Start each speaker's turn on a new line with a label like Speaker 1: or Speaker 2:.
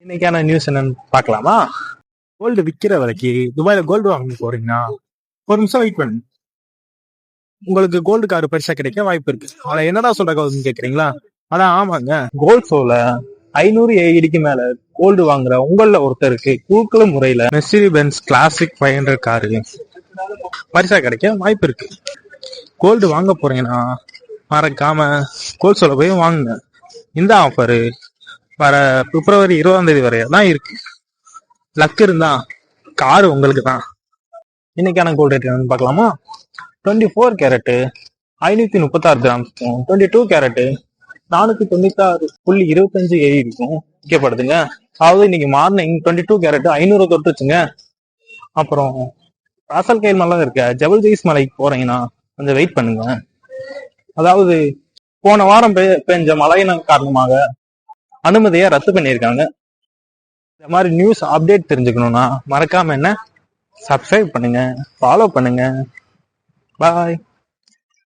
Speaker 1: இன்னைக்கான நியூஸ் என்னன்னு பார்க்கலாமா? கோல்டு விற்கிற விலைக்கு துபாயில கோல்டு வாங்க போறீங்கன்னா ஒரு நிமிஷம் வெயிட் பண்ணு. உங்களுக்கு கோல்டு கார் பெருசா கிடைக்க வாய்ப்பு இருக்கு. ஆனா என்னடா சொல்ற கவுன்னு கேக்குறீங்களா? அதான் ஆமாங்க, கோல்ட் ஷோல 500 ஏடிக்கு மேல கோல்டு வாங்குற உங்கள ஒருத்தருக்கு குழுக்கள முறையில மெர்சிடி பென்ஸ் கிளாசிக் 500 காரு பரிசா கிடைக்க வாய்ப்பு இருக்கு. கோல்டு வாங்க போறீங்கன்னா மறக்காம கோல்ட் ஷோல போய் வாங்குங்க. இந்த ஆஃபரு வர பிப்ரவரி 20ஆம் தேதி வரையா தான் இருக்கு. லக் இருந்தா காரு உங்களுக்கு தான். இன்னைக்கான கோல்ட் ரேட் என்னன்னு பார்க்கலாமா? 24 கேரட்டு 536 கிராம்ஸுக்கும் 22 கேரட்டு 496.25 ஏடிக்கும் விற்கப்படுதுங்க. அதாவது இன்னைக்கு மார்னிங் 22 கேரட் 500 தொட்டுச்சுங்க. அப்புறம் ராசல் கைல் மலை இருக்க ஜபல் ஜெய்ஸ் மலைக்கு போறீங்கன்னா கொஞ்சம் வெயிட் பண்ணுங்க. அதாவது போன வாரம் பெஞ்ச மழையின் காரணமாக அனுமதியை ரத்து பண்ணியிருக்காங்க. இந்த மாதிரி நியூஸ் அப்டேட் தெரிஞ்சுக்கணும்னா மறக்காம என்ன சப்ஸ்கிரைப் பண்ணுங்க, ஃபாலோ பண்ணுங்க. பாய்.